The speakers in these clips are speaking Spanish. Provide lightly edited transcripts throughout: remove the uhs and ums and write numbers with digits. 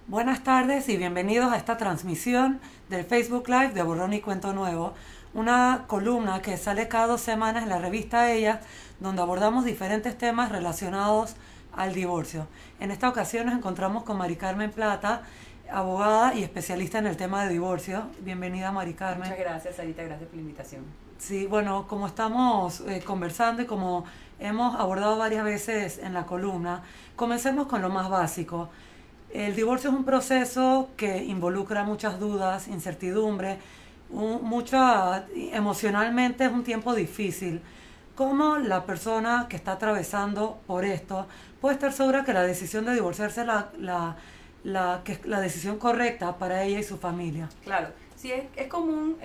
Buenas tardes y bienvenidos a esta transmisión del Facebook Live de Borrón y Cuento Nuevo, una columna que sale cada 2 semanas en la revista Ella, donde abordamos diferentes temas relacionados al divorcio. En esta ocasión nos encontramos con Mari Carmen Plata, abogada y especialista en el tema de divorcio. Bienvenida, Mari Carmen. Muchas gracias, Sarita, gracias por la invitación. Sí, bueno, como estamos conversando y como hemos abordado varias veces en la columna, comencemos con lo más básico. El divorcio es un proceso que involucra muchas dudas, incertidumbre, emocionalmente es un tiempo difícil. ¿Cómo la persona que está atravesando por esto puede estar segura que la decisión de divorciarse es que es la decisión correcta para ella y su familia? Claro, sí, es común,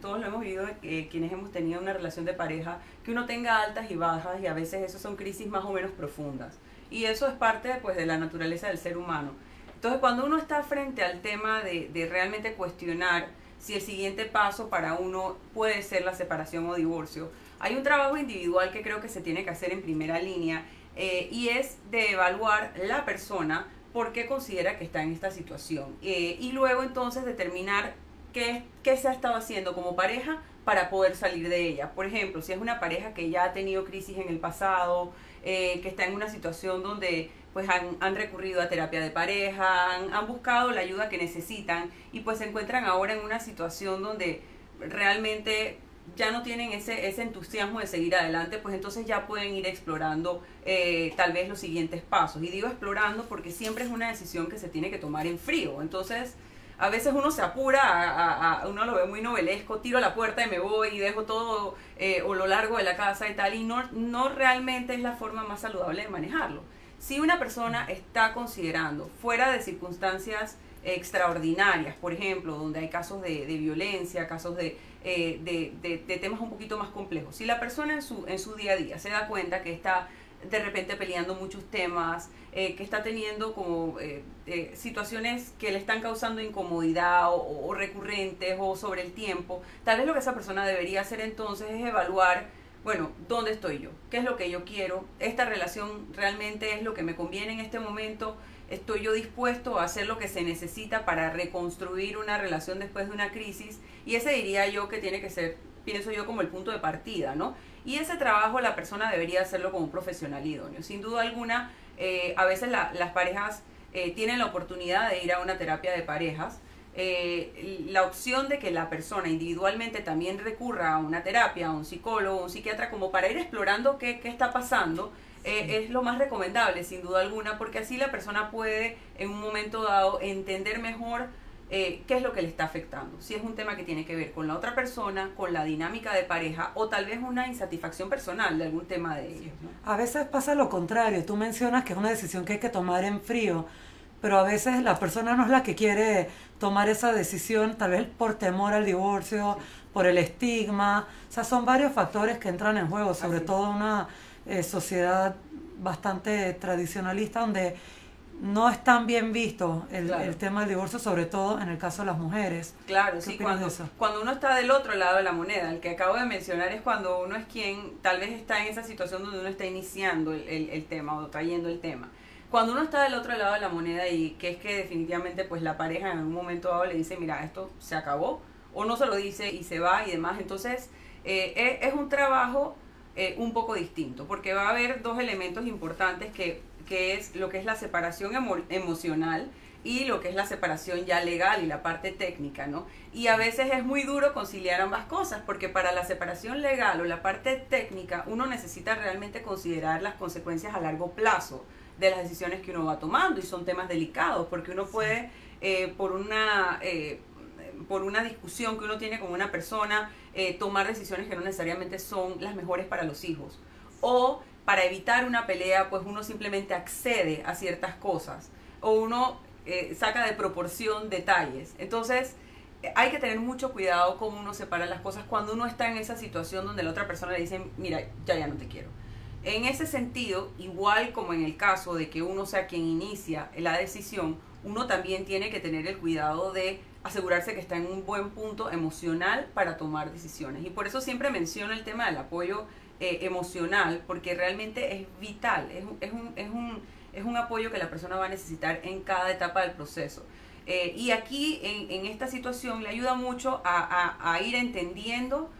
todos lo hemos vivido, quienes hemos tenido una relación de pareja, que uno tenga altas y bajas y a veces eso son crisis más o menos profundas. Y eso es parte pues, de la naturaleza del ser humano. Entonces, cuando uno está frente al tema de realmente cuestionar si el siguiente paso para uno puede ser la separación o divorcio, hay un trabajo individual que creo que se tiene que hacer en primera línea y es de evaluar la persona por qué considera que está en esta situación y luego entonces determinar qué se ha estado haciendo como pareja para poder salir de ella. Por ejemplo, si es una pareja que ya ha tenido crisis en el pasado, que está en una situación donde pues han recurrido a terapia de pareja, han buscado la ayuda que necesitan y pues se encuentran ahora en una situación donde realmente ya no tienen ese entusiasmo de seguir adelante, pues entonces ya pueden ir explorando tal vez los siguientes pasos. Y digo explorando porque siempre es una decisión que se tiene que tomar en frío. Entonces, a veces uno se apura, uno lo ve muy novelesco, tiro la puerta y me voy y dejo todo o lo largo de la casa y tal, y no realmente es la forma más saludable de manejarlo. Si una persona está considerando, fuera de circunstancias extraordinarias, por ejemplo, donde hay casos de violencia, casos de temas un poquito más complejos, si la persona en su día a día se da cuenta que está de repente peleando muchos temas, que está teniendo como situaciones que le están causando incomodidad o recurrentes o sobre el tiempo, tal vez lo que esa persona debería hacer entonces es evaluar, bueno, ¿dónde estoy yo? ¿Qué es lo que yo quiero? ¿Esta relación realmente es lo que me conviene en este momento? ¿Estoy yo dispuesto a hacer lo que se necesita para reconstruir una relación después de una crisis? Y ese diría yo que tiene que ser, pienso yo, como el punto de partida, ¿no? Y ese trabajo la persona debería hacerlo como un profesional idóneo. Sin duda alguna, a veces las parejas tienen la oportunidad de ir a una terapia de parejas. La opción de que la persona individualmente también recurra a una terapia, a un psicólogo, a un psiquiatra, como para ir explorando qué está pasando, es lo más recomendable, sin duda alguna, porque así la persona puede en un momento dado entender mejor qué es lo que le está afectando. Si es un tema que tiene que ver con la otra persona, con la dinámica de pareja o tal vez una insatisfacción personal de algún tema de ellos, ¿no? A veces pasa lo contrario. Tú mencionas que es una decisión que hay que tomar en frío, pero a veces la persona no es la que quiere tomar esa decisión, tal vez por temor al divorcio, por el estigma. O sea, son varios factores que entran en juego, sobre todo en una sociedad bastante tradicionalista donde no es tan bien visto el tema del divorcio, sobre todo en el caso de las mujeres. Claro, sí, cuando uno está del otro lado de la moneda, el que acabo de mencionar es cuando uno es quien tal vez está en esa situación donde uno está iniciando el tema o trayendo el tema. Cuando uno está del otro lado de la moneda y que es que definitivamente pues la pareja en algún momento dado le dice, mira, esto se acabó, o no se lo dice y se va y demás, entonces es un trabajo un poco distinto, porque va a haber dos elementos importantes que es lo que es la separación emocional y lo que es la separación ya legal y la parte técnica, ¿no? Y a veces es muy duro conciliar ambas cosas, porque para la separación legal o la parte técnica uno necesita realmente considerar las consecuencias a largo plazo de las decisiones que uno va tomando, y son temas delicados, porque uno puede, por una discusión que uno tiene con una persona, tomar decisiones que no necesariamente son las mejores para los hijos, o para evitar una pelea, pues uno simplemente accede a ciertas cosas, o uno saca de proporción detalles. Entonces, hay que tener mucho cuidado cómo uno separa las cosas cuando uno está en esa situación donde la otra persona le dice, mira, ya no te quiero. En ese sentido, igual como en el caso de que uno sea quien inicia la decisión, uno también tiene que tener el cuidado de asegurarse que está en un buen punto emocional para tomar decisiones. Y por eso siempre menciono el tema del apoyo emocional, porque realmente es vital, es un apoyo que la persona va a necesitar en cada etapa del proceso. Y aquí, en esta situación, le ayuda mucho a ir entendiendo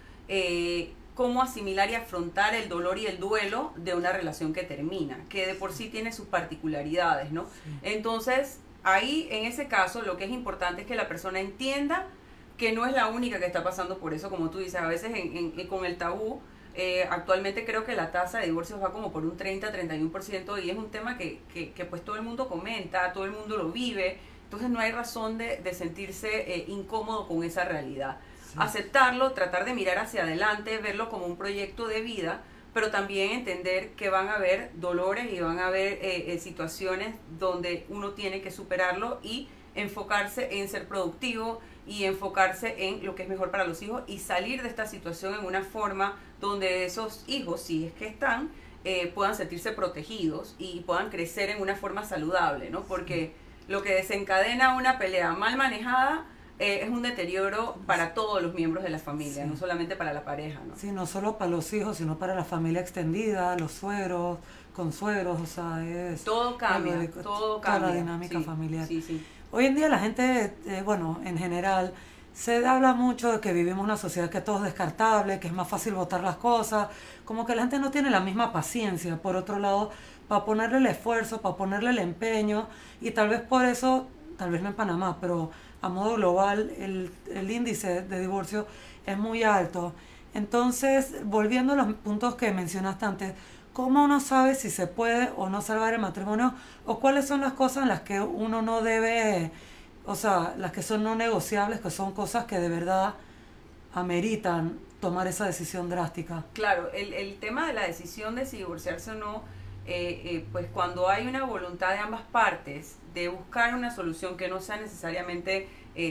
cómo asimilar y afrontar el dolor y el duelo de una relación que termina, que de por sí tiene sus particularidades, ¿no? Sí. Entonces, ahí, en ese caso, lo que es importante es que la persona entienda que no es la única que está pasando por eso, como tú dices, a veces con el tabú, actualmente creo que la tasa de divorcios va como por un 30-31% y es un tema que pues todo el mundo comenta, todo el mundo lo vive, entonces no hay razón de sentirse incómodo con esa realidad. Sí. Aceptarlo, tratar de mirar hacia adelante, verlo como un proyecto de vida, pero también entender que van a haber dolores y van a haber situaciones donde uno tiene que superarlo y enfocarse en ser productivo y enfocarse en lo que es mejor para los hijos y salir de esta situación en una forma donde esos hijos, si es que están, puedan sentirse protegidos y puedan crecer en una forma saludable, ¿no? Porque lo que desencadena una pelea mal manejada es un deterioro para todos los miembros de la familia, sí. No solamente para la pareja, ¿no? Sí, no solo para los hijos, sino para la familia extendida, los suegros, consuegros, o sea, es... Todo cambia, todo cambia. Toda la dinámica familiar. Sí, sí. Hoy en día la gente, bueno, en general, se habla mucho de que vivimos una sociedad que todo es descartable, que es más fácil botar las cosas, como que la gente no tiene la misma paciencia, por otro lado, para ponerle el esfuerzo, para ponerle el empeño, y tal vez por eso, tal vez no en Panamá, pero a modo global el índice de divorcio es muy alto. Entonces, volviendo a los puntos que mencionaste antes, ¿cómo uno sabe si se puede o no salvar el matrimonio? ¿O cuáles son las cosas en las que uno no debe, o sea, las que son no negociables, que son cosas que de verdad ameritan tomar esa decisión drástica? Claro, el tema de la decisión de si divorciarse o no, pues cuando hay una voluntad de ambas partes de buscar una solución que no sea necesariamente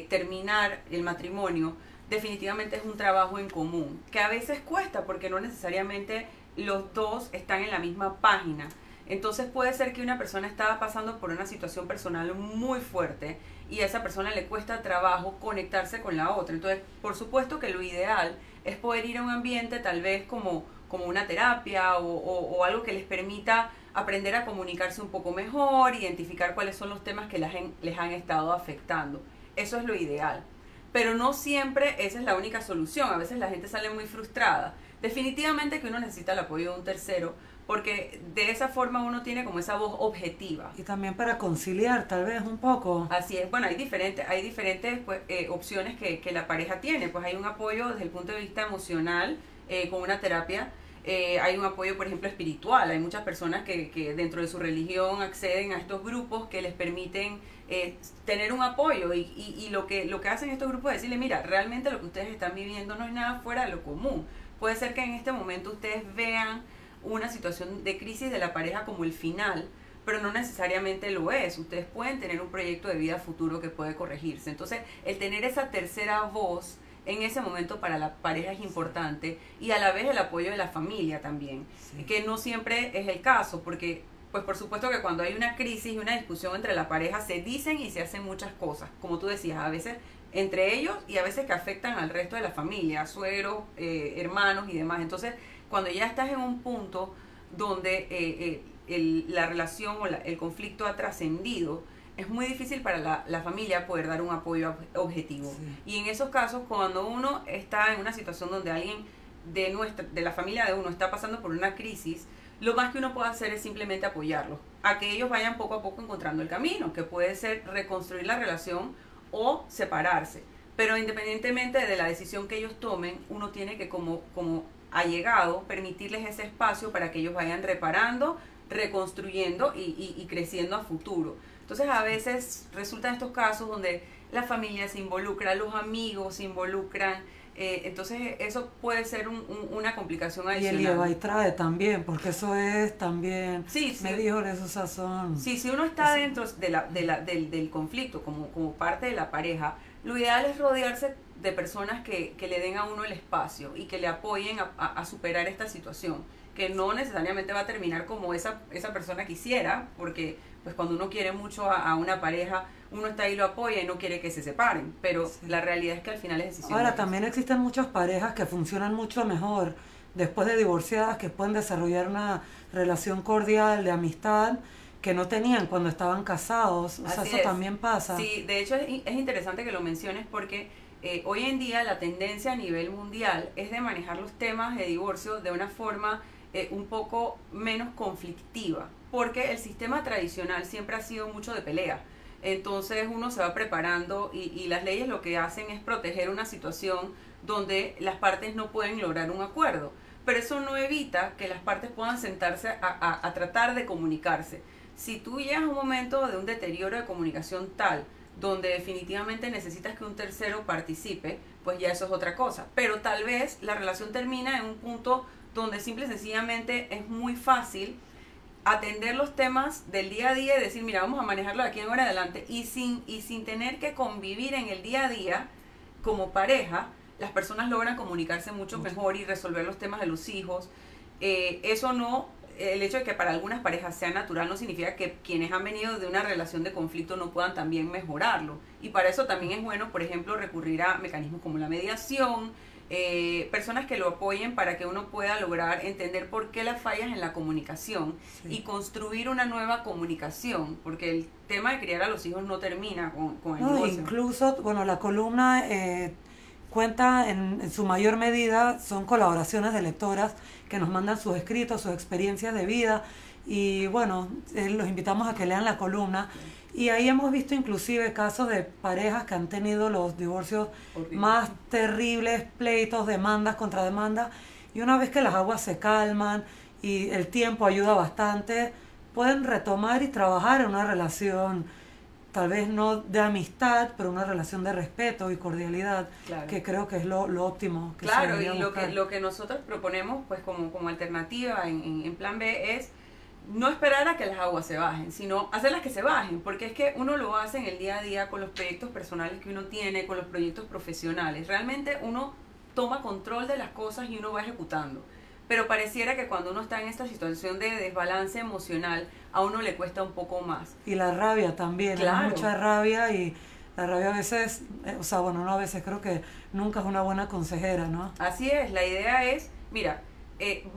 terminar el matrimonio, definitivamente es un trabajo en común, que a veces cuesta porque no necesariamente los dos están en la misma página. Entonces puede ser que una persona estaba pasando por una situación personal muy fuerte y a esa persona le cuesta trabajo conectarse con la otra. Entonces, por supuesto que lo ideal es poder ir a un ambiente tal vez como una terapia o algo que les permita aprender a comunicarse un poco mejor, identificar cuáles son los temas que les han estado afectando. Eso es lo ideal. Pero no siempre esa es la única solución. A veces la gente sale muy frustrada. Definitivamente que uno necesita el apoyo de un tercero, porque de esa forma uno tiene como esa voz objetiva. Y también para conciliar, tal vez, un poco. Así es. Bueno, hay diferentes pues, opciones que la pareja tiene. Pues hay un apoyo desde el punto de vista emocional, con una terapia. Hay un apoyo, por ejemplo, espiritual. Hay muchas personas que dentro de su religión acceden a estos grupos que les permiten tener un apoyo y lo que hacen estos grupos es decirle, mira, realmente lo que ustedes están viviendo no es nada fuera de lo común. Puede ser que en este momento ustedes vean una situación de crisis de la pareja como el final, pero no necesariamente lo es. Ustedes pueden tener un proyecto de vida futuro que puede corregirse. Entonces, el tener esa tercera voz en ese momento para la pareja es importante y a la vez el apoyo de la familia también, sí. Que no siempre es el caso, porque pues por supuesto que cuando hay una crisis y una discusión entre la pareja se dicen y se hacen muchas cosas, como tú decías, a veces entre ellos y a veces que afectan al resto de la familia, suegros, hermanos y demás. Entonces, cuando ya estás en un punto donde la relación o el conflicto ha trascendido, es muy difícil para la familia poder dar un apoyo objetivo. Sí. Y en esos casos, cuando uno está en una situación donde alguien de la familia de uno está pasando por una crisis, lo más que uno puede hacer es simplemente apoyarlos, a que ellos vayan poco a poco encontrando el camino, que puede ser reconstruir la relación o separarse. Pero independientemente de la decisión que ellos tomen, uno tiene que como allegado permitirles ese espacio para que ellos vayan reparando, reconstruyendo y creciendo a futuro. Entonces a veces resultan estos casos donde la familia se involucra, los amigos se involucran, entonces eso puede ser una complicación adicional. Y el lleva y trae también, porque eso es también, sí, me dijo esos sazón. Sí, si uno está dentro del conflicto como parte de la pareja, lo ideal es rodearse de personas que le den a uno el espacio y que le apoyen a superar esta situación, que no necesariamente va a terminar como esa persona quisiera, porque pues cuando uno quiere mucho a una pareja, uno está ahí y lo apoya y no quiere que se separen, pero sí. La realidad es que al final es decisión. Ahora, también existen muchas parejas que funcionan mucho mejor después de divorciadas, que pueden desarrollar una relación cordial de amistad que no tenían cuando estaban casados. O sea, Así eso es. también pasa. Sí, de hecho es interesante que lo menciones porque hoy en día la tendencia a nivel mundial es de manejar los temas de divorcio de una forma un poco menos conflictiva, porque el sistema tradicional siempre ha sido mucho de pelea. Entonces uno se va preparando y las leyes lo que hacen es proteger una situación donde las partes no pueden lograr un acuerdo. Pero eso no evita que las partes puedan sentarse a tratar de comunicarse. Si tú llegas a un momento de un deterioro de comunicación tal, donde definitivamente necesitas que un tercero participe, pues ya eso es otra cosa. Pero tal vez la relación termina en un punto donde simple y sencillamente es muy fácil atender los temas del día a día y decir, mira, vamos a manejarlo de aquí en ahora adelante, y sin tener que convivir en el día a día como pareja, las personas logran comunicarse mucho mejor y resolver los temas de los hijos. Eso no, el hecho de que para algunas parejas sea natural no significa que quienes han venido de una relación de conflicto no puedan también mejorarlo. Y para eso también es bueno, por ejemplo, recurrir a mecanismos como la mediación, personas que lo apoyen para que uno pueda lograr entender por qué las fallas en la comunicación y construir una nueva comunicación, porque el tema de criar a los hijos no termina con el divorcio. Incluso, bueno, la columna cuenta en su mayor medida, son colaboraciones de lectoras que nos mandan sus escritos, sus experiencias de vida, y bueno, los invitamos a que lean la columna. Y ahí hemos visto inclusive casos de parejas que han tenido los divorcios más terribles, pleitos, demandas contra demandas, y una vez que las aguas se calman y el tiempo ayuda bastante, pueden retomar y trabajar en una relación, tal vez no de amistad, pero una relación de respeto y cordialidad, claro, que creo que es lo óptimo. Que claro, y lo que nosotros proponemos pues como alternativa en plan B es no esperar a que las aguas se bajen, sino hacerlas que se bajen, porque es que uno lo hace en el día a día con los proyectos personales que uno tiene, con los proyectos profesionales. Realmente uno toma control de las cosas y uno va ejecutando. Pero pareciera que cuando uno está en esta situación de desbalance emocional, a uno le cuesta un poco más. Y la rabia también, claro, hay mucha rabia, y la rabia a veces, o sea, bueno, no a veces, creo que nunca es una buena consejera, ¿no? Así es, la idea es, mira,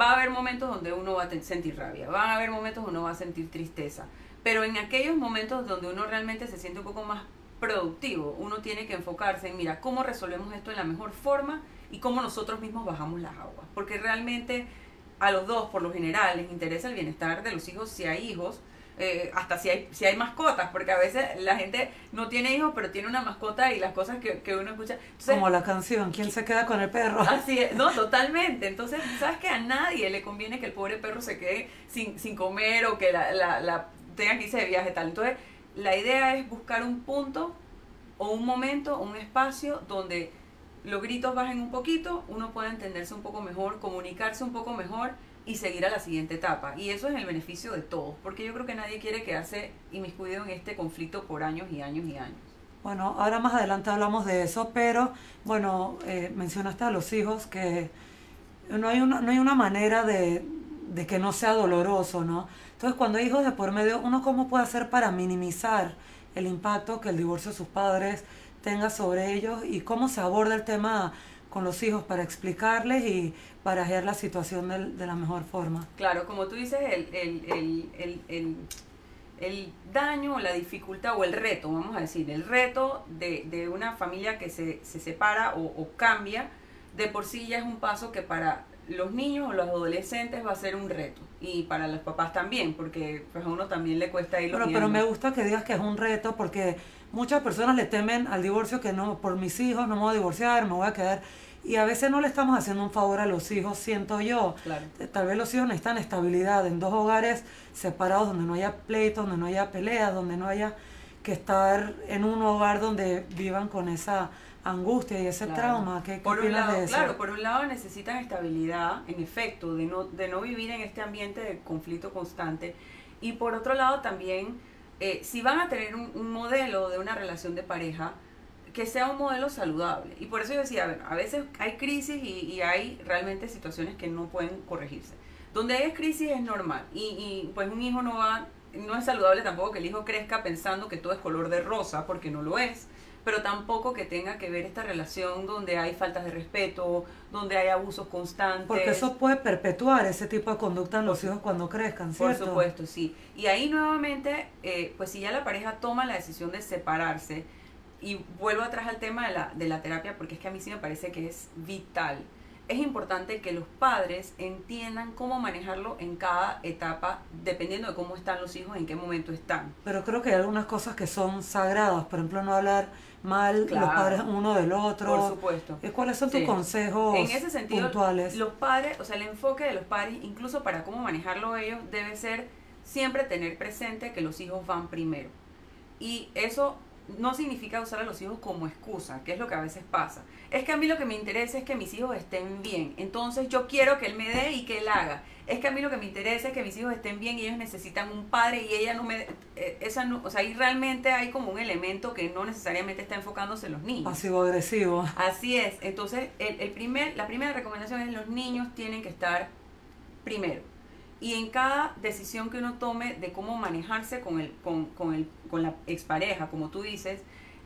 va a haber momentos donde uno va a sentir rabia, van a haber momentos donde uno va a sentir tristeza, pero en aquellos momentos donde uno realmente se siente un poco más productivo, uno tiene que enfocarse en, mira, cómo resolvemos esto de la mejor forma y cómo nosotros mismos bajamos las aguas, porque realmente a los dos, por lo general, les interesa el bienestar de los hijos si hay hijos, hasta si hay mascotas, porque a veces la gente no tiene hijos pero tiene una mascota y las cosas que uno escucha. Entonces, como la canción, ¿quién se queda con el perro? Así es, no, totalmente. Entonces, ¿sabes que a nadie le conviene que el pobre perro se quede sin comer o que la tenga que irse de viaje tal? Entonces, la idea es buscar un punto o un momento, un espacio donde los gritos bajen un poquito, uno pueda entenderse un poco mejor, comunicarse un poco mejor y seguir a la siguiente etapa. Y eso es el beneficio de todos, porque yo creo que nadie quiere quedarse inmiscuido en este conflicto por años y años y años. Bueno, ahora más adelante hablamos de eso, pero bueno, mencionaste a los hijos, que no hay una manera de que no sea doloroso, ¿no? Entonces, cuando hay hijos de por medio, ¿uno cómo puede hacer para minimizar el impacto que el divorcio de sus padres tenga sobre ellos, y cómo se aborda el tema con los hijos para explicarles y barajear la situación de la mejor forma? Claro, como tú dices, el daño o la dificultad o el reto, vamos a decir, el reto de una familia que se separa o cambia, de por sí ya es un paso que para los niños o los adolescentes va a ser un reto, y para los papás también, porque pues a uno también le cuesta irlo viendo. Pero me gusta que digas que es un reto, porque muchas personas le temen al divorcio, que no, por mis hijos no me voy a divorciar, me voy a quedar, y a veces no le estamos haciendo un favor a los hijos, siento yo. Claro. Tal vez los hijos necesitan estabilidad en dos hogares separados, donde no haya pleitos, donde no haya peleas, donde no haya que estar en un hogar donde vivan con esa angustia y ese trauma. ¿Qué opinas de eso? Claro, por un lado necesitan estabilidad, en efecto, de no vivir en este ambiente de conflicto constante, y por otro lado también, si van a tener un modelo de una relación de pareja, que sea un modelo saludable. Y por eso yo decía, a veces hay crisis y hay realmente situaciones que no pueden corregirse. Donde hay crisis es normal, y pues un hijo no es saludable tampoco que el hijo crezca pensando que todo es color de rosa, porque no lo es. pero tampoco que tenga que ver esta relación donde hay faltas de respeto, donde hay abusos constantes. Porque eso puede perpetuar ese tipo de conducta en los hijos cuando crezcan, ¿cierto? Por supuesto, sí. Y ahí nuevamente, pues si ya la pareja toma la decisión de separarse, y vuelvo atrás al tema de la terapia, porque es que a mí sí me parece que es vital. Es importante que los padres entiendan cómo manejarlo en cada etapa, dependiendo de cómo están los hijos, en qué momento están. Pero creo que hay algunas cosas que son sagradas, por ejemplo, no hablar mal los padres uno del otro. Por supuesto. ¿Cuáles son tus consejos en ese sentido, puntuales? Los padres, o sea, el enfoque de los padres, incluso para cómo manejarlo ellos, debe ser siempre tener presente que los hijos van primero. Y eso no significa usar a los hijos como excusa, que es lo que a veces pasa. Es que a mí lo que me interesa es que mis hijos estén bien, entonces yo quiero que él me dé y que él haga. Es que a mí lo que me interesa es que mis hijos estén bien y ellos necesitan un padre y ella no me... o sea, ahí realmente hay como un elemento que no necesariamente está enfocándose en los niños. Pasivo-agresivo. Así es. Entonces, la primera recomendación es los niños tienen que estar primero. Y en cada decisión que uno tome de cómo manejarse con la expareja, como tú dices,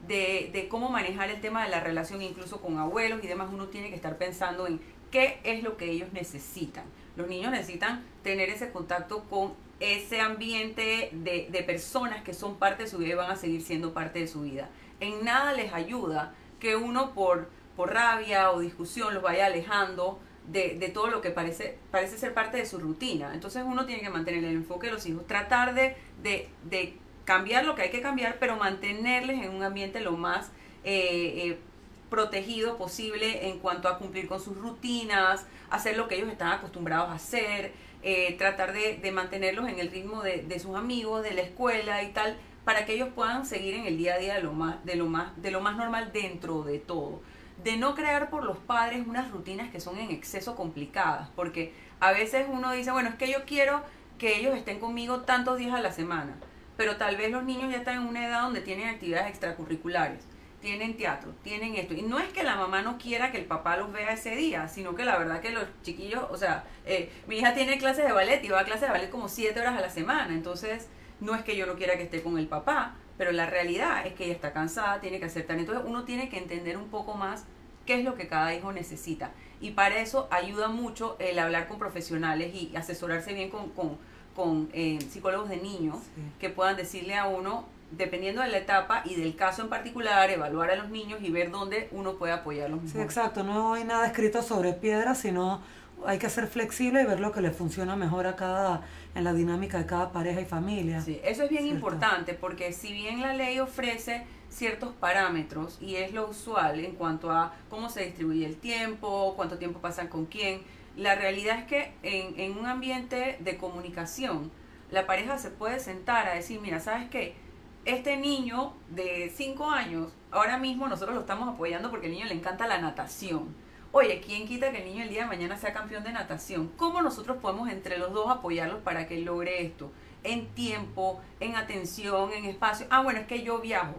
de cómo manejar el tema de la relación incluso con abuelos y demás, uno tiene que estar pensando en qué es lo que ellos necesitan. Los niños necesitan tener ese contacto con ese ambiente de personas que son parte de su vida y van a seguir siendo parte de su vida. En nada les ayuda que uno por rabia o discusión los vaya alejando de todo lo que parece ser parte de su rutina. Entonces uno tiene que mantener el enfoque de los hijos, tratar de cambiar lo que hay que cambiar, pero mantenerles en un ambiente lo más protegido posible en cuanto a cumplir con sus rutinas, hacer lo que ellos están acostumbrados a hacer, tratar de mantenerlos en el ritmo de sus amigos, de la escuela y tal, para que ellos puedan seguir en el día a día de lo más normal dentro de todo. De no crear por los padres unas rutinas que son en exceso complicadas, porque a veces uno dice, bueno, es que yo quiero que ellos estén conmigo tantos días a la semana, pero tal vez los niños ya están en una edad donde tienen actividades extracurriculares, tienen teatro, tienen esto, y no es que la mamá no quiera que el papá los vea ese día, sino que la verdad que los chiquillos, o sea, mi hija tiene clases de ballet y va a clases de ballet como 7 horas a la semana, entonces no es que yo no quiera que esté con el papá, pero la realidad es que ella está cansada, tiene que hacer tal. Entonces uno tiene que entender un poco más qué es lo que cada hijo necesita. Y para eso ayuda mucho el hablar con profesionales y asesorarse bien con psicólogos de niños, sí, que puedan decirle a uno, dependiendo de la etapa y del caso en particular, evaluar a los niños y ver dónde uno puede apoyarlos mejor. Sí, exacto. No hay nada escrito sobre piedra, sino hay que ser flexible y ver lo que le funciona mejor en la dinámica de cada pareja y familia. Sí, eso es bien importante, porque si bien la ley ofrece ciertos parámetros y es lo usual en cuanto a cómo se distribuye el tiempo, cuánto tiempo pasan con quién, la realidad es que en un ambiente de comunicación la pareja se puede sentar a decir, mira, ¿sabes qué? Este niño de 5 años, ahora mismo nosotros lo estamos apoyando porque al niño le encanta la natación. Oye, ¿quién quita que el niño el día de mañana sea campeón de natación? ¿Cómo nosotros podemos entre los dos apoyarlos para que él logre esto? En tiempo, en atención, en espacio. Ah, bueno, es que yo viajo.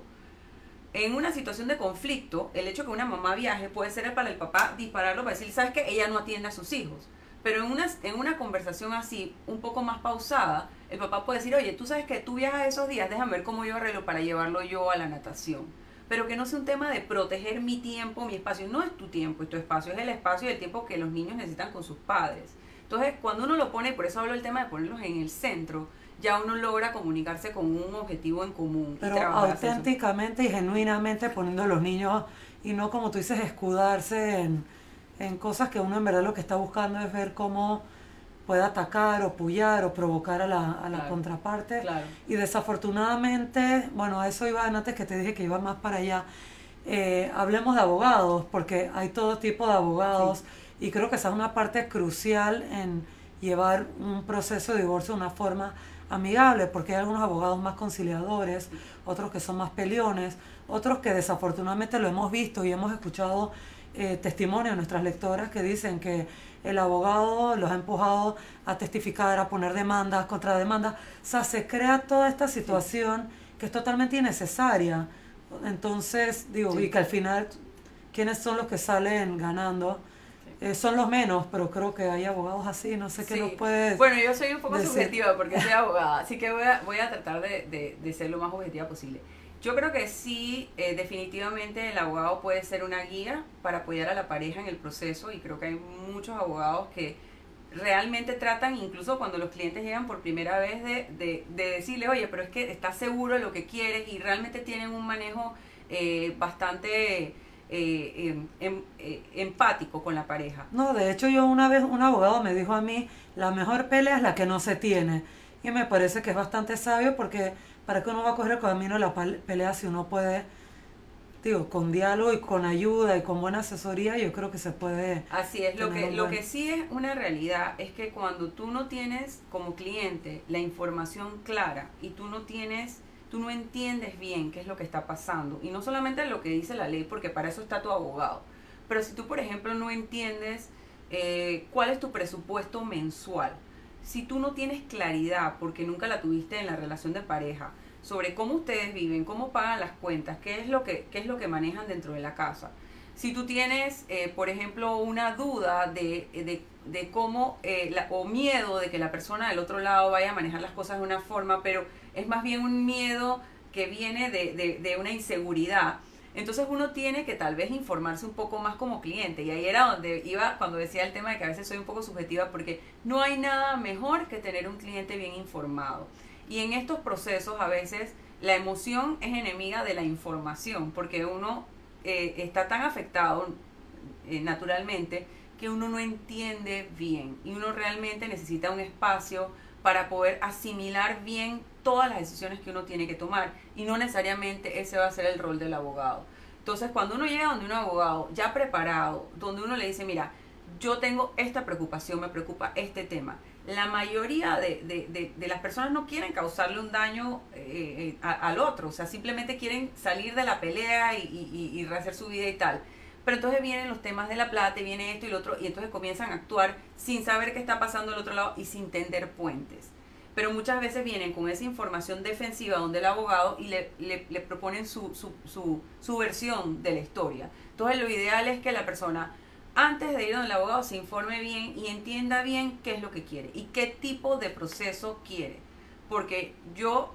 En una situación de conflicto, el hecho que una mamá viaje puede ser para el papá dispararlo para decir, ¿sabes qué? Ella no atiende a sus hijos. Pero en una conversación así, un poco más pausada, el papá puede decir, oye, tú sabes que tú viajas esos días, déjame ver cómo yo arreglo para llevarlo yo a la natación. Pero que no sea un tema de proteger mi tiempo, mi espacio. No es tu tiempo, es tu espacio, es el espacio y el tiempo que los niños necesitan con sus padres. Entonces, cuando uno lo pone, por eso hablo del tema de ponerlos en el centro, ya uno logra comunicarse con un objetivo en común. Pero auténticamente y genuinamente poniendo a los niños, y no como tú dices, escudarse en cosas que uno en verdad lo que está buscando es ver cómo puede atacar o pullar o provocar a la contraparte. Claro. Y desafortunadamente, bueno, a eso iba antes que te dije que iba más para allá. Hablemos de abogados, porque hay todo tipo de abogados, sí, y creo que esa es una parte crucial en llevar un proceso de divorcio de una forma amigable, porque hay algunos abogados más conciliadores, otros que son más peleones, otros que desafortunadamente lo hemos visto y hemos escuchado testimonios de nuestras lectoras que dicen que el abogado los ha empujado a testificar, a poner demandas, contrademandas. O sea, se crea toda esta situación que es totalmente innecesaria. Entonces, digo, y que al final, ¿quiénes son los que salen ganando? Son los menos, pero creo que hay abogados así, no sé qué nos puedes Bueno, yo soy un poco decir. subjetiva porque soy abogada, así que voy a tratar de ser lo más objetiva posible. Yo creo que sí, definitivamente el abogado puede ser una guía para apoyar a la pareja en el proceso y creo que hay muchos abogados que realmente tratan, incluso cuando los clientes llegan por primera vez, de decirle, oye, pero es que estás seguro de lo que quieres y realmente tienen un manejo bastante empático con la pareja. No, de hecho yo una vez un abogado me dijo a mí, la mejor pelea es la que no se tiene. Y me parece que es bastante sabio porque para que uno va a coger el camino de la pelea si uno puede, digo, con diálogo y con ayuda y con buena asesoría, yo creo que se puede. Así es, lo tener lo que sí es una realidad es que cuando tú no tienes como cliente la información clara y tú no entiendes bien qué es lo que está pasando, y no solamente lo que dice la ley, porque para eso está tu abogado, pero si tú, por ejemplo, no entiendes cuál es tu presupuesto mensual, si tú no tienes claridad, porque nunca la tuviste en la relación de pareja, sobre cómo ustedes viven, cómo pagan las cuentas, qué es lo que manejan dentro de la casa. Si tú tienes, por ejemplo, una duda de cómo, o miedo de que la persona del otro lado vaya a manejar las cosas de una forma, pero es más bien un miedo que viene de una inseguridad, entonces uno tiene que tal vez informarse un poco más como cliente. Y ahí era donde iba cuando decía el tema de que a veces soy un poco subjetiva, porque no hay nada mejor que tener un cliente bien informado. Y en estos procesos a veces la emoción es enemiga de la información, porque uno está tan afectado naturalmente que uno no entiende bien y uno realmente necesita un espacio para poder asimilar bien todas las decisiones que uno tiene que tomar, y no necesariamente ese va a ser el rol del abogado. Entonces, cuando uno llega donde un abogado ya preparado, donde uno le dice, mira, yo tengo esta preocupación, me preocupa este tema, la mayoría de las personas no quieren causarle un daño al otro, o sea, simplemente quieren salir de la pelea y rehacer su vida y tal. Pero entonces vienen los temas de la plata y viene esto y lo otro, y entonces comienzan a actuar sin saber qué está pasando al otro lado y sin tender puentes. Pero muchas veces vienen con esa información defensiva donde el abogado y le proponen su versión de la historia. Entonces lo ideal es que la persona, antes de ir donde el abogado, se informe bien y entienda bien qué es lo que quiere y qué tipo de proceso quiere. Porque yo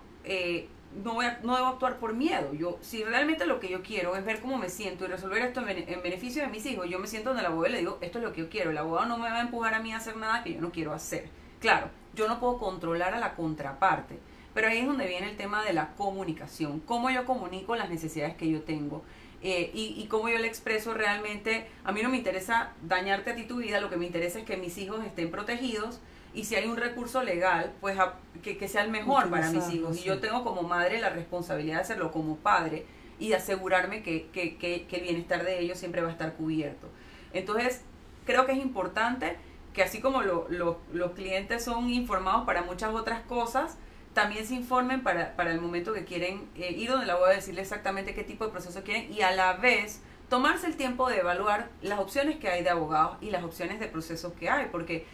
no debo actuar por miedo. Si realmente lo que yo quiero es ver cómo me siento y resolver esto en beneficio de mis hijos, yo me siento donde el abogado y le digo, esto es lo que yo quiero. El abogado no me va a empujar a mí a hacer nada que yo no quiero hacer. Claro, yo no puedo controlar a la contraparte, pero ahí es donde viene el tema de la comunicación. Cómo yo comunico las necesidades que yo tengo. Y cómo yo le expreso realmente. A mí no me interesa dañarte a ti tu vida, lo que me interesa es que mis hijos estén protegidos, y si hay un recurso legal, pues que sea el mejor para mis hijos. Y yo tengo como madre la responsabilidad de hacerlo como padre y de asegurarme que el bienestar de ellos siempre va a estar cubierto. Entonces, creo que es importante que así como los clientes son informados para muchas otras cosas, también se informen para el momento que quieren ir donde la voy a decirle exactamente qué tipo de proceso quieren, y a la vez tomarse el tiempo de evaluar las opciones que hay de abogados y las opciones de procesos que hay, porque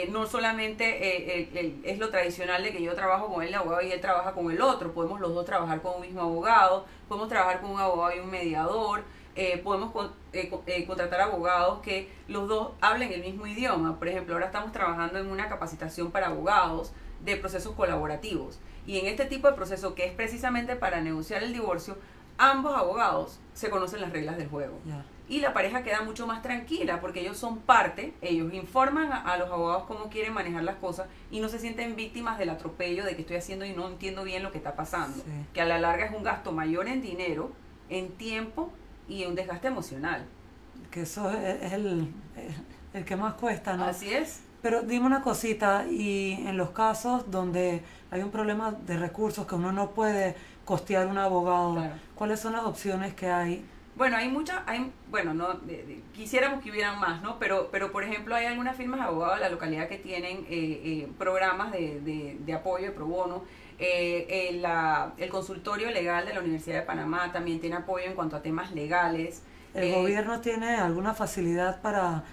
no solamente es lo tradicional de que yo trabajo con el abogado y él trabaja con el otro. Podemos los dos trabajar con un mismo abogado, podemos trabajar con un abogado y un mediador, podemos contratar abogados que los dos hablen el mismo idioma. Por ejemplo, ahora estamos trabajando en una capacitación para abogados de procesos colaborativos, y en este tipo de proceso, que es precisamente para negociar el divorcio, ambos abogados se conocen las reglas del juego. Yeah. Y la pareja queda mucho más tranquila porque ellos son parte, ellos informan a los abogados cómo quieren manejar las cosas y no se sienten víctimas del atropello de que estoy haciendo y no entiendo bien lo que está pasando. Sí. Que a la larga es un gasto mayor en dinero, en tiempo y un desgaste emocional. Que eso es el que más cuesta, ¿no? Así es. Pero dime una cosita, y en los casos donde hay un problema de recursos, que uno no puede costear un abogado, Claro. ¿cuáles son las opciones que hay? Bueno, hay muchas, bueno, no, quisiéramos que hubieran más, ¿no? Pero por ejemplo, hay algunas firmas de abogados de la localidad que tienen programas de apoyo, de pro bono. El consultorio legal de la Universidad de Panamá también tiene apoyo en cuanto a temas legales. ¿El gobierno tiene alguna facilidad para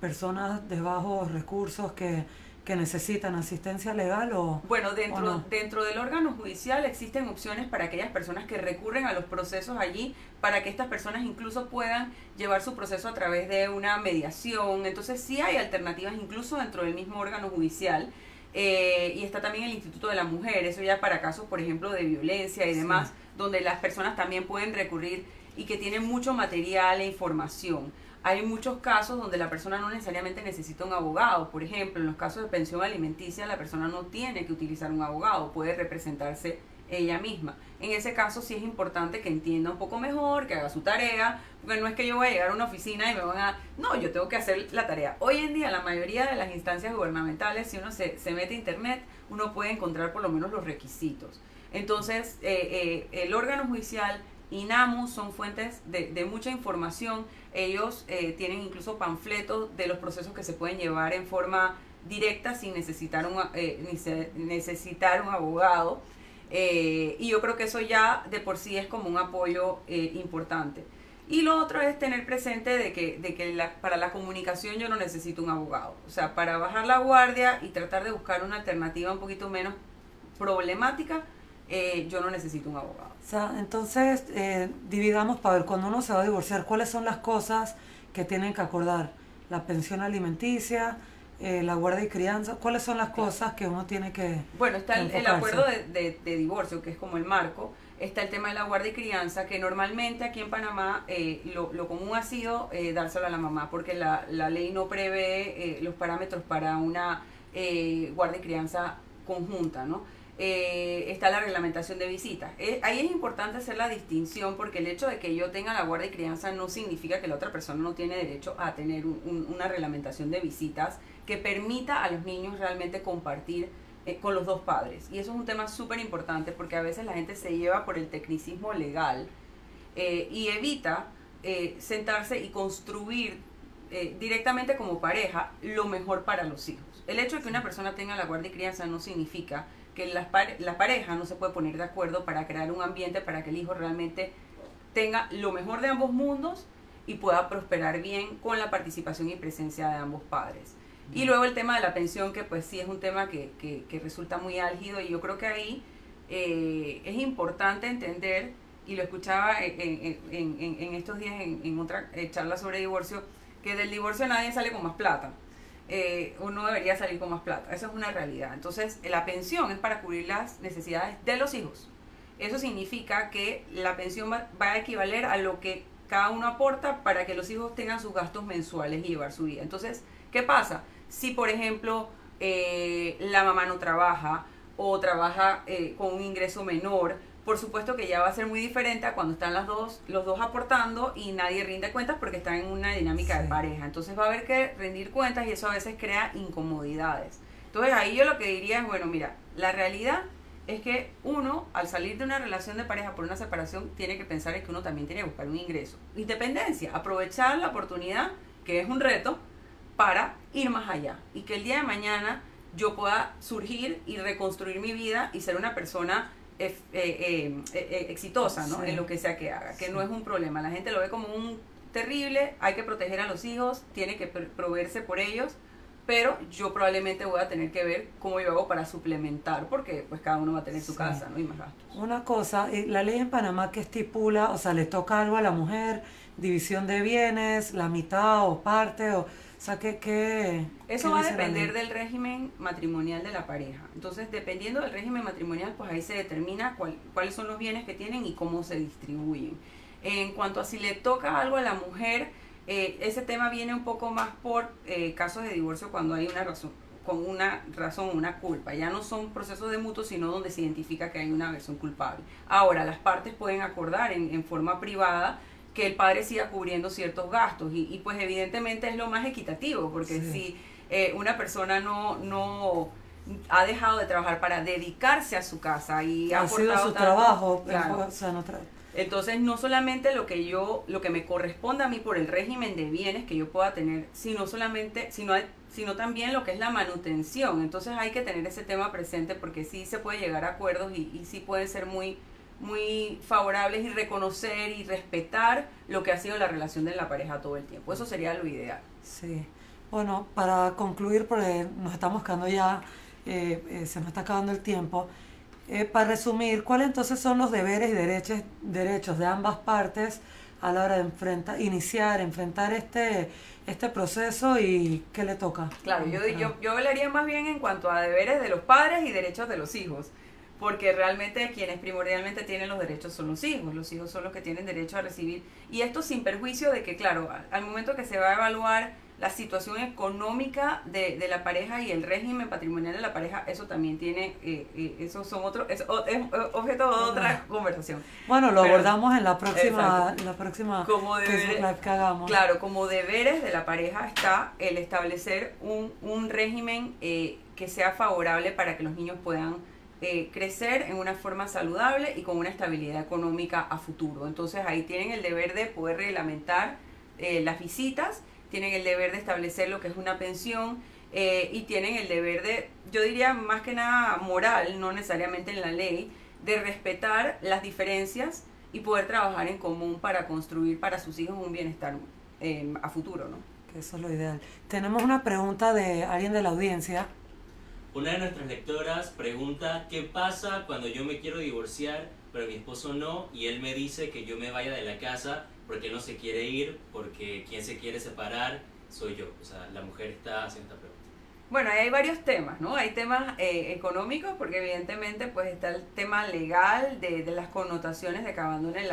personas de bajos recursos que necesitan asistencia legal o Bueno, o no? dentro del órgano judicial existen opciones para aquellas personas que recurren a los procesos allí, para que estas personas incluso puedan llevar su proceso a través de una mediación. Entonces sí hay alternativas incluso dentro del mismo órgano judicial. Y está también el Instituto de la Mujer, eso ya para casos, por ejemplo, de violencia y demás, Sí. donde las personas también pueden recurrir y que tienen mucho material e información. Hay muchos casos donde la persona no necesariamente necesita un abogado. Por ejemplo, en los casos de pensión alimenticia, la persona no tiene que utilizar un abogado, puede representarse ella misma. En ese caso sí es importante que entienda un poco mejor, que haga su tarea, porque no es que yo voy a llegar a una oficina y me van a... No, yo tengo que hacer la tarea. Hoy en día la mayoría de las instancias gubernamentales, si uno se mete a internet, uno puede encontrar por lo menos los requisitos. Entonces, el órgano judicial, INAMU, son fuentes de mucha información. Ellos tienen incluso panfletos de los procesos que se pueden llevar en forma directa sin necesitar necesitar un abogado. Y yo creo que eso ya de por sí es como un apoyo importante. Y lo otro es tener presente de que para la comunicación yo no necesito un abogado. O sea, para bajar la guardia y tratar de buscar una alternativa un poquito menos problemática, yo no necesito un abogado. O sea, entonces, dividamos para ver, cuando uno se va a divorciar, ¿cuáles son las cosas que tienen que acordar? La pensión alimenticia, la guardia y crianza, ¿cuáles son las cosas que uno tiene que Bueno, está el enfocarse? acuerdo de divorcio, que es como el marco. Está el tema de la guardia y crianza, que normalmente aquí en Panamá lo común ha sido dárselo a la mamá, porque la ley no prevé los parámetros para una guardia y crianza conjunta, ¿no? Está la reglamentación de visitas. Ahí es importante hacer la distinción, porque el hecho de que yo tenga la guardia y crianza no significa que la otra persona no tiene derecho a tener una reglamentación de visitas que permita a los niños realmente compartir con los dos padres. Y eso es un tema súper importante, porque a veces la gente se lleva por el tecnicismo legal y evita sentarse y construir directamente como pareja lo mejor para los hijos. El hecho de que una persona tenga la guardia y crianza no significa que la pareja no se puede poner de acuerdo para crear un ambiente para que el hijo realmente tenga lo mejor de ambos mundos y pueda prosperar bien con la participación y presencia de ambos padres. Y luego el tema de la pensión, que pues sí es un tema que resulta muy álgido, y yo creo que ahí es importante entender, y lo escuchaba en estos días en otra charla sobre divorcio, que del divorcio nadie sale con más plata. Uno debería salir con más plata, esa es una realidad. Entonces la pensión es para cubrir las necesidades de los hijos. Eso significa que la pensión va a equivaler a lo que cada uno aporta para que los hijos tengan sus gastos mensuales y llevar su vida. Entonces, ¿qué pasa? Si, por ejemplo, la mamá no trabaja o trabaja con un ingreso menor, por supuesto que ya va a ser muy diferente a cuando están los dos aportando y nadie rinde cuentas porque están en una dinámica de pareja. Entonces va a haber que rendir cuentas y eso a veces crea incomodidades. Entonces ahí yo lo que diría es, bueno, mira, la realidad es que uno, al salir de una relación de pareja por una separación, tiene que pensar en que uno también tiene que buscar un ingreso. Independencia, aprovechar la oportunidad, que es un reto, para ir más allá. Y que el día de mañana yo pueda surgir y reconstruir mi vida y ser una persona exitosa, ¿no? Sí. En lo que sea que haga, que Sí. no es un problema. La gente lo ve como un terrible, hay que proteger a los hijos, tiene que proveerse por ellos, pero yo probablemente voy a tener que ver cómo yo hago para suplementar, porque pues cada uno va a tener su Sí. casa, ¿no? Y más gastos. Una cosa, la ley en Panamá que estipula, o sea, le toca algo a la mujer, división de bienes, la mitad o parte, o sea, Eso ¿qué va a dice la depender ley? del régimen matrimonial de la pareja. Entonces, dependiendo del régimen matrimonial, pues ahí se determina cuáles son los bienes que tienen y cómo se distribuyen. En cuanto a si le toca algo a la mujer, ese tema viene un poco más por casos de divorcio cuando hay una razón, una culpa. Ya no son procesos de mutuo, sino donde se identifica que hay una versión culpable. Ahora, las partes pueden acordar en forma privada que el padre siga cubriendo ciertos gastos y pues evidentemente es lo más equitativo, porque Sí. si una persona no ha dejado de trabajar para dedicarse a su casa y ha Ha sido aportado su tanto, trabajo, claro. o sea, no Entonces no solamente lo que me corresponde a mí por el régimen de bienes que yo pueda tener, sino también lo que es la manutención. Entonces hay que tener ese tema presente, porque sí se puede llegar a acuerdos y sí pueden ser muy favorables, y reconocer y respetar lo que ha sido la relación de la pareja todo el tiempo. Eso sería lo ideal. Sí. Bueno, para concluir, porque nos estamos quedando ya, se nos está acabando el tiempo, para resumir, ¿cuáles entonces son los deberes y derechos de ambas partes a la hora de enfrentar este proceso y qué le toca? Claro, yo hablaría más bien en cuanto a deberes de los padres y derechos de los hijos, porque realmente quienes primordialmente tienen los derechos son los hijos son los que tienen derecho a recibir, y esto sin perjuicio de que, claro, al momento que se va a evaluar la situación económica de la pareja y el régimen patrimonial de la pareja, eso también tiene, eso son es objeto de otra conversación. Bueno, lo abordamos en la próxima como live que hagamos. Claro, como deberes de la pareja está el establecer un régimen que sea favorable para que los niños puedan crecer en una forma saludable y con una estabilidad económica a futuro. Entonces ahí tienen el deber de poder reglamentar las visitas, tienen el deber de establecer lo que es una pensión y tienen el deber de, yo diría más que nada moral, no necesariamente en la ley, de respetar las diferencias y poder trabajar en común para construir para sus hijos un bienestar a futuro, ¿no? Que eso es lo ideal. Tenemos una pregunta de alguien de la audiencia. Una de nuestras lectoras pregunta: ¿qué pasa cuando yo me quiero divorciar pero mi esposo no, y él me dice que yo me vaya de la casa porque él no se quiere ir, porque quien se quiere separar soy yo? O sea, la mujer está haciendo esta pregunta. Bueno, hay varios temas, ¿no? Hay temas económicos, porque evidentemente pues está el tema legal de las connotaciones de que abandone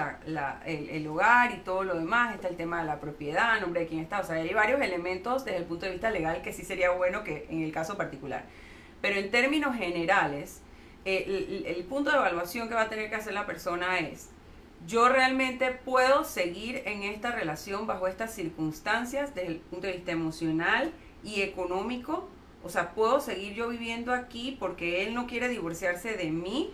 el hogar y todo lo demás. Está el tema de la propiedad, nombre de quién está. O sea, hay varios elementos desde el punto de vista legal que sí sería bueno que en el caso particular. Pero en términos generales, el punto de evaluación que va a tener que hacer la persona es: ¿yo realmente puedo seguir en esta relación bajo estas circunstancias desde el punto de vista emocional y económico? O sea, ¿puedo seguir yo viviendo aquí porque él no quiere divorciarse de mí?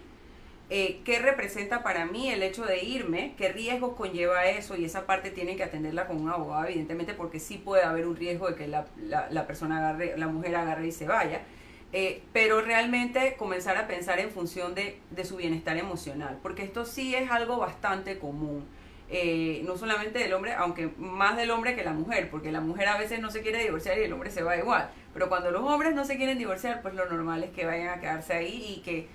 ¿Qué representa para mí el hecho de irme? ¿Qué riesgos conlleva eso? Y esa parte tienen que atenderla con un abogado, evidentemente, porque sí puede haber un riesgo de que la persona agarre, la mujer agarre y se vaya. Pero realmente comenzar a pensar en función de su bienestar emocional, porque esto sí es algo bastante común. No solamente del hombre, aunque más del hombre que la mujer, porque la mujer a veces no se quiere divorciar y el hombre se va igual, pero cuando los hombres no se quieren divorciar, pues lo normal es que vayan a quedarse ahí y que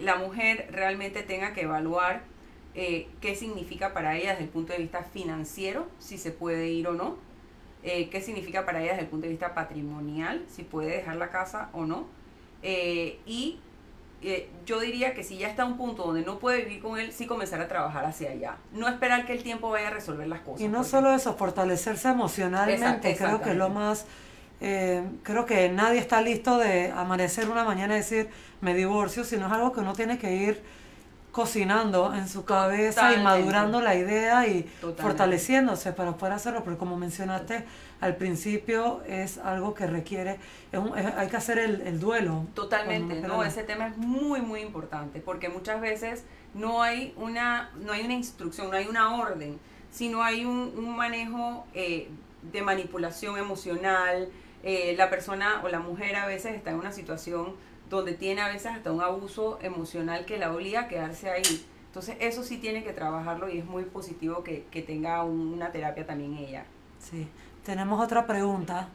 la mujer realmente tenga que evaluar qué significa para ella desde el punto de vista financiero, si se puede ir o no, qué significa para ella desde el punto de vista patrimonial, si puede dejar la casa o no, yo diría que si ya está a un punto donde no puede vivir con él, sí comenzar a trabajar hacia allá. No esperar que el tiempo vaya a resolver las cosas. Y no solo eso, fortalecerse emocionalmente. Creo que lo más... creo que nadie está listo de amanecer una mañana y decir, me divorcio, sino es algo que uno tiene que ir cocinando en su cabeza y madurando la idea y fortaleciéndose para poder hacerlo, porque como mencionaste al principio, es algo que requiere, hay que hacer el duelo. Totalmente, no, ese tema es muy muy importante, porque muchas veces no hay una instrucción, no hay una orden, sino hay un manejo de manipulación emocional. La persona o la mujer a veces está en una situación donde tiene a veces hasta un abuso emocional que la obliga a quedarse ahí. Entonces eso sí tiene que trabajarlo y es muy positivo que tenga una terapia también ella. Sí. Tenemos otra pregunta.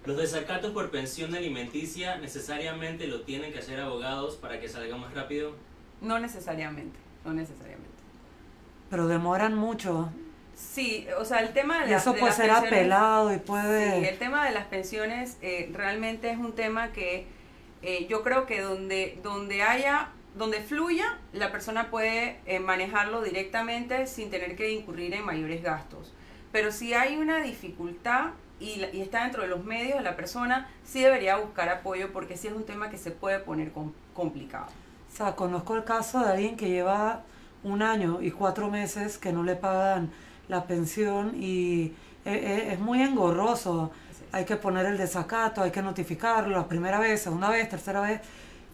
¿Los desacatos por pensión alimenticia necesariamente lo tienen que hacer abogados para que salga más rápido? No necesariamente, no necesariamente. Pero demoran mucho. Sí, o sea, el tema de y eso puede ser apelado y puede... Sí, el tema de las pensiones realmente es un tema que yo creo que donde fluya, la persona puede manejarlo directamente sin tener que incurrir en mayores gastos. Pero si hay una dificultad y está dentro de los medios, la persona sí debería buscar apoyo, porque sí es un tema que se puede poner complicado. O sea, conozco el caso de alguien que lleva 1 año y 4 meses que no le pagan la pensión y es muy engorroso. Hay que poner el desacato, hay que notificarlo la primera vez, segunda vez, tercera vez.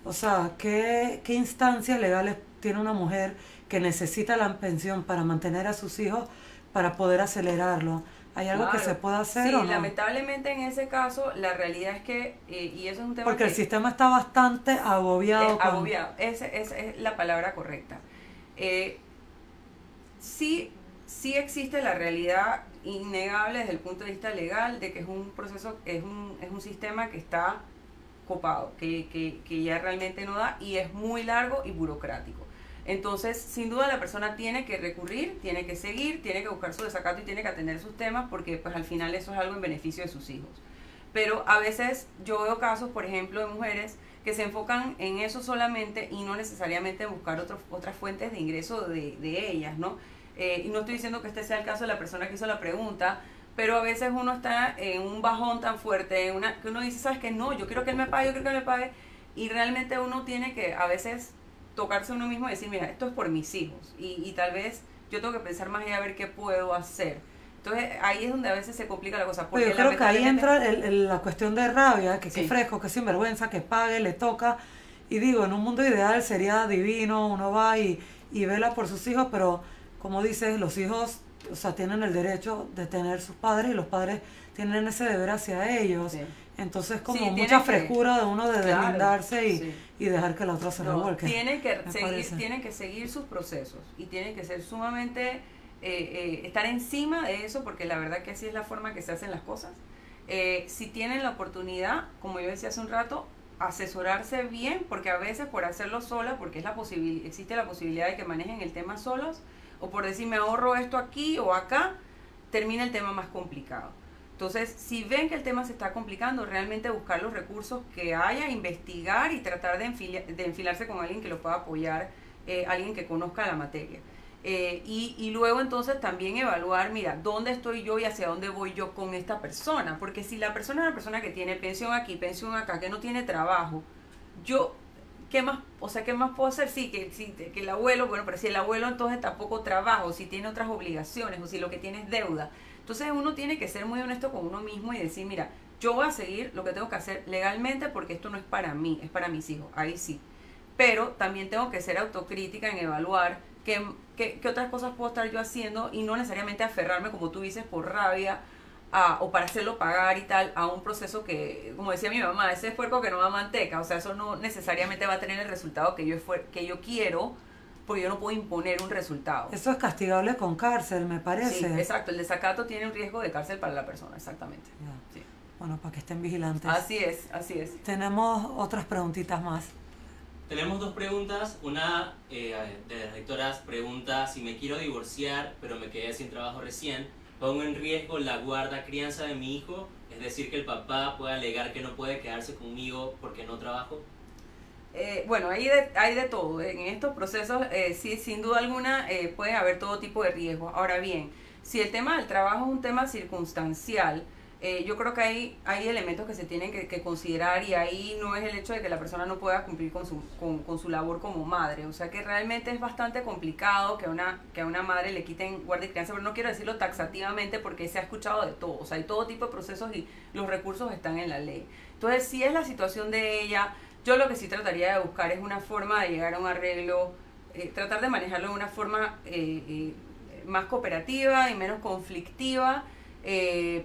O sea, ¿qué instancias legales tiene una mujer que necesita la pensión para mantener a sus hijos para poder acelerarlo? ¿Hay algo que se pueda hacer o no? Sí, lamentablemente en ese caso la realidad es que, y eso es un tema porque el sistema está bastante agobiado. Agobiado, esa es la palabra correcta. Sí existe la realidad innegable desde el punto de vista legal de que es un proceso, es un sistema que está copado, que ya realmente no da y es muy largo y burocrático. Entonces, sin duda la persona tiene que recurrir, tiene que seguir, tiene que buscar su desacato y tiene que atender sus temas porque pues al final eso es algo en beneficio de sus hijos. Pero a veces yo veo casos, por ejemplo, de mujeres que se enfocan en eso solamente y no necesariamente en buscar otras fuentes de ingreso de ellas, ¿no? Y no estoy diciendo que este sea el caso de la persona que hizo la pregunta, pero a veces uno está en un bajón tan fuerte, que uno dice, ¿sabes qué? No, yo quiero que él me pague, yo quiero que él me pague, y realmente uno tiene que a veces tocarse uno mismo y decir, mira, esto es por mis hijos, y tal vez yo tengo que pensar más allá a ver qué puedo hacer. Entonces ahí es donde a veces se complica la cosa. Porque yo creo que ahí entra la cuestión de rabia, que sí, fresco, que sinvergüenza, que pague, le toca. Y digo, en un mundo ideal sería divino, uno va y vela por sus hijos, pero como dices, los hijos, o sea, tienen el derecho de tener sus padres y los padres tienen ese deber hacia ellos. Sí. Entonces como sí, mucha frescura de uno de deslindarse y dejar que la otra se revuelque. Tienen que seguir sus procesos y tienen que ser sumamente... estar encima de eso, porque la verdad que así es la forma que se hacen las cosas. Si tienen la oportunidad, como yo decía hace un rato, asesorarse bien, porque a veces por hacerlo sola, porque existe la posibilidad de que manejen el tema solos, o por decir me ahorro esto aquí o acá, termina el tema más complicado. Entonces, si ven que el tema se está complicando, realmente buscar los recursos que haya, investigar y tratar de enfilarse con alguien que lo pueda apoyar, alguien que conozca la materia. Y luego entonces también evaluar, mira, ¿dónde estoy yo y hacia dónde voy yo con esta persona? Porque si la persona es una persona que tiene pensión aquí, pensión acá, que no tiene trabajo, yo, ¿qué más? O sea, ¿qué más puedo hacer? Sí, que el abuelo, bueno, pero si el abuelo entonces tampoco trabaja, o si tiene otras obligaciones, o si lo que tiene es deuda. Entonces uno tiene que ser muy honesto con uno mismo y decir, mira, yo voy a seguir lo que tengo que hacer legalmente porque esto no es para mí, es para mis hijos, ahí sí. Pero también tengo que ser autocrítica en evaluar ¿qué otras cosas puedo estar yo haciendo? Y no necesariamente aferrarme, como tú dices, por rabia o para hacerlo pagar y tal, a un proceso que, como decía mi mamá, ese es puerco que no da manteca. O sea, eso no necesariamente va a tener el resultado que yo quiero, porque yo no puedo imponer un resultado. Eso es castigable con cárcel, me parece. Sí, exacto. El desacato tiene un riesgo de cárcel para la persona, exactamente. Sí. Bueno, para que estén vigilantes. Así es. Tenemos otras preguntitas más. Tenemos dos preguntas. Una de las lectoras pregunta: si me quiero divorciar pero me quedé sin trabajo recién, ¿pongo en riesgo la guarda crianza de mi hijo? Es decir, que el papá pueda alegar que no puede quedarse conmigo porque no trabajo. Bueno, hay de todo. En estos procesos, sí, sin duda alguna, puede haber todo tipo de riesgos. Ahora bien, si el tema del trabajo es un tema circunstancial, yo creo que hay elementos que se tienen que considerar, y ahí no es el hecho de que la persona no pueda cumplir con su labor como madre. O sea que realmente es bastante complicado que a una madre le quiten guarda y crianza, pero no quiero decirlo taxativamente porque se ha escuchado de todo. O sea, hay todo tipo de procesos y los recursos están en la ley. Entonces, si es la situación de ella, yo lo que sí trataría de buscar es una forma de llegar a un arreglo, tratar de manejarlo de una forma más cooperativa y menos conflictiva,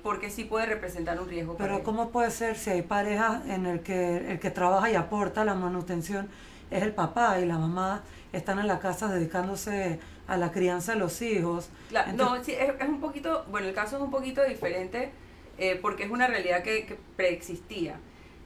porque sí puede representar un riesgo. Pero ¿cómo puede ser si hay parejas en el que trabaja y aporta la manutención es el papá y la mamá están en la casa dedicándose a la crianza de los hijos? Claro, entonces, no, sí, es un poquito, bueno, el caso es un poquito diferente, porque es una realidad que preexistía.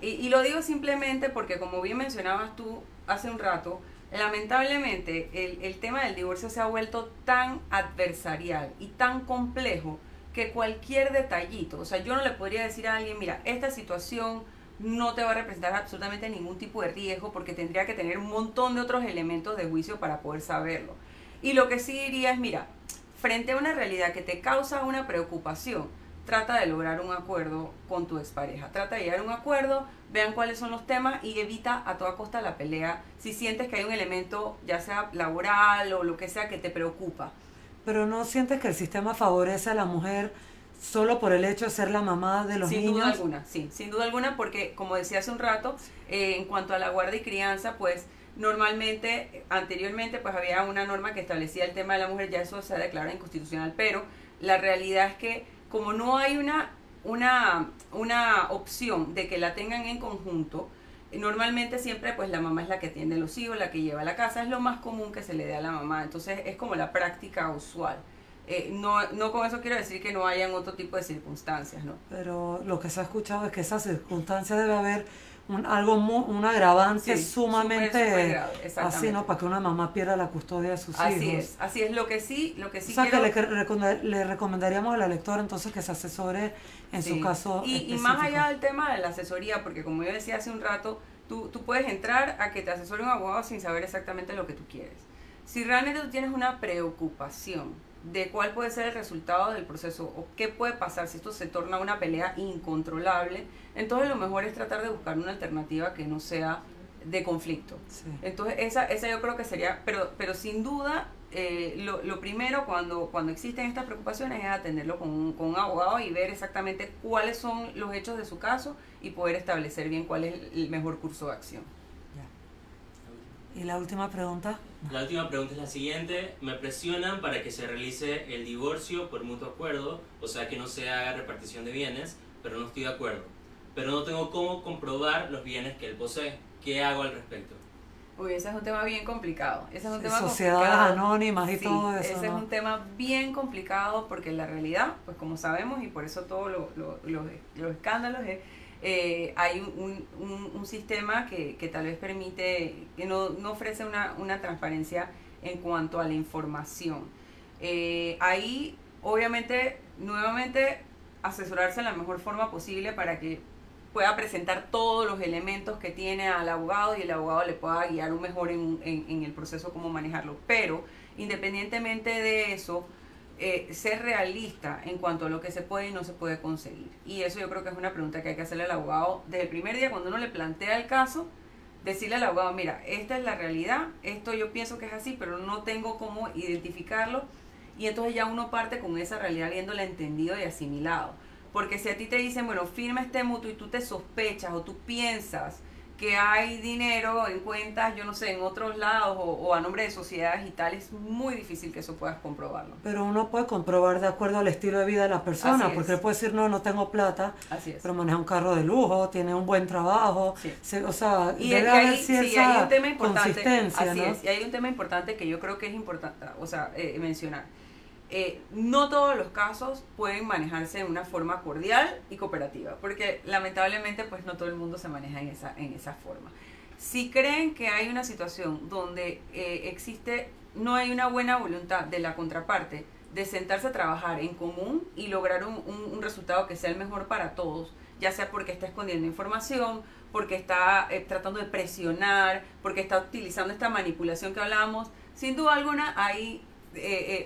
Y lo digo simplemente porque, como bien mencionabas tú hace un rato, lamentablemente el tema del divorcio se ha vuelto tan adversarial y tan complejo que cualquier detallito, o sea, yo no le podría decir a alguien, mira, esta situación no te va a representar absolutamente ningún tipo de riesgo, porque tendría que tener un montón de otros elementos de juicio para poder saberlo. Y lo que sí diría es, mira, frente a una realidad que te causa una preocupación, trata de lograr un acuerdo con tu expareja, trata de llegar a un acuerdo, vean cuáles son los temas y evita a toda costa la pelea si sientes que hay un elemento, ya sea laboral o lo que sea, que te preocupa. Pero ¿no sientes que el sistema favorece a la mujer solo por el hecho de ser la mamá de los niños? Sin duda alguna, sí, sin duda alguna, porque como decía hace un rato, en cuanto a la guarda y crianza, pues normalmente, anteriormente, pues había una norma que establecía el tema de la mujer, ya eso se ha declarado inconstitucional, pero la realidad es que como no hay una opción de que la tengan en conjunto, normalmente siempre pues la mamá es la que atiende a los hijos, la que lleva a la casa, es lo más común que se le dé a la mamá, entonces es como la práctica usual. No con eso quiero decir que no hayan otro tipo de circunstancias, ¿no? Pero lo que se ha escuchado es que esa circunstancia debe haber un agravante Sí, sumamente súper grave, así, exactamente. ¿no? Para que una mamá pierda la custodia de sus hijos. Así es. Lo que sí O sea, quiero... le recomendaríamos a la lectora entonces que se asesore en su caso y específico. más allá del tema de la asesoría, porque como yo decía hace un rato, tú puedes entrar a que te asesore un abogado sin saber exactamente lo que tú quieres. Si realmente tú tienes una preocupación de cuál puede ser el resultado del proceso o qué puede pasar si esto se torna una pelea incontrolable, entonces lo mejor es tratar de buscar una alternativa que no sea de conflicto. Sí. Entonces esa yo creo que sería, pero sin duda lo primero cuando existen estas preocupaciones es atenderlo con un abogado y ver exactamente cuáles son los hechos de su caso y poder establecer bien cuál es el mejor curso de acción. ¿Y la última pregunta? La última pregunta es la siguiente. Me presionan para que se realice el divorcio por mutuo acuerdo, o sea que no se haga repartición de bienes, pero no estoy de acuerdo. Pero no tengo cómo comprobar los bienes que él posee. ¿Qué hago al respecto? Uy, ese es un tema bien complicado. Ese es un tema sociedades complicado. anónimas y Sí, todo eso, ese ¿no? es un tema bien complicado porque la realidad, pues como sabemos, y por eso todos los escándalos hay un sistema que tal vez permite, que no ofrece una transparencia en cuanto a la información. Ahí, obviamente, nuevamente, asesorarse de la mejor forma posible para que pueda presentar todos los elementos que tiene al abogado y el abogado le pueda guiar un mejor en el proceso cómo manejarlo. Pero, independientemente de eso, ser realista en cuanto a lo que se puede y no se puede conseguir. Y eso yo creo que es una pregunta que hay que hacerle al abogado desde el primer día cuando uno le plantea el caso, decirle al abogado, mira, esta es la realidad, esto yo pienso que es así, pero no tengo cómo identificarlo, y entonces ya uno parte con esa realidad viéndola entendido y asimilado. Porque si a ti te dicen, bueno, firma este mutuo y tú te sospechas o tú piensas que hay dinero en cuentas, yo no sé, en otros lados o a nombre de sociedades y tal, es muy difícil que eso puedas comprobarlo. Pero uno puede comprobar de acuerdo al estilo de vida de la persona, Así es. porque él puede decir, no tengo plata, Así es. pero maneja un carro de lujo, tiene un buen trabajo, Sí. o sea, Y debe hay, haber sí, cierta hay un tema importante, consistencia, así ¿no? es, y hay un tema importante que yo creo que es importante, o sea, mencionar. No todos los casos pueden manejarse de una forma cordial y cooperativa, porque lamentablemente pues no todo el mundo se maneja en esa forma. Si creen que hay una situación donde no hay una buena voluntad de la contraparte de sentarse a trabajar en común y lograr un resultado que sea el mejor para todos, ya sea porque está escondiendo información, porque está tratando de presionar, porque está utilizando esta manipulación que hablábamos, sin duda alguna ahí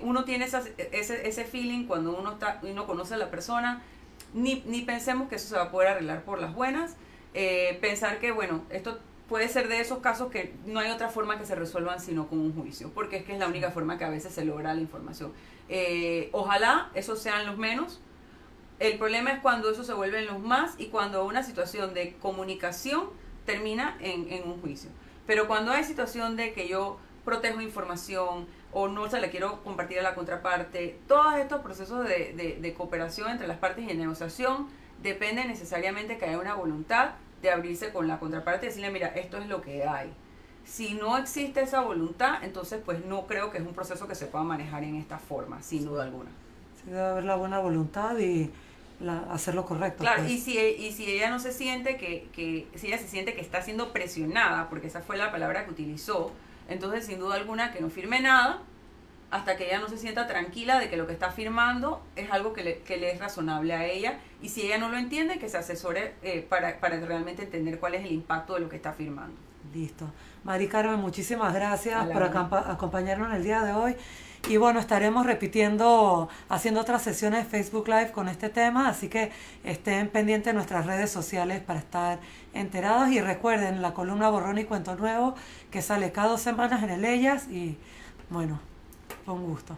uno tiene ese feeling cuando uno conoce a la persona, ni pensemos que eso se va a poder arreglar por las buenas, pensar que bueno, esto puede ser de esos casos que no hay otra forma que se resuelvan sino con un juicio, porque es que es la única forma que a veces se logra la información. Ojalá esos sean los menos. El problema es cuando eso se vuelven los más y cuando una situación de comunicación termina en un juicio. Pero cuando hay situación de que yo protejo información o no se la quiero compartir a la contraparte, todos estos procesos de cooperación entre las partes y de negociación depende necesariamente que haya una voluntad de abrirse con la contraparte y decirle, mira, esto es lo que hay. Si no existe esa voluntad, entonces pues no creo que es un proceso que se pueda manejar en esta forma, sin duda alguna. Sí, debe haber la buena voluntad y hacer lo correcto. Claro, pues. y si ella no se siente si ella se siente que está siendo presionada, porque esa fue la palabra que utilizó, entonces sin duda alguna que no firme nada hasta que ella no se sienta tranquila de que lo que está firmando es algo que le es razonable a ella, y si ella no lo entiende, que se asesore para realmente entender cuál es el impacto de lo que está firmando. Listo. Mari Carmen, muchísimas gracias por Hola. acompañarnos en el día de hoy. Y bueno, estaremos haciendo otras sesiones de Facebook Live con este tema, así que estén pendientes de nuestras redes sociales para estar enterados. Y recuerden la columna Borrón y Cuento Nuevo, que sale cada 2 semanas en el Ellas. Y bueno, fue un gusto.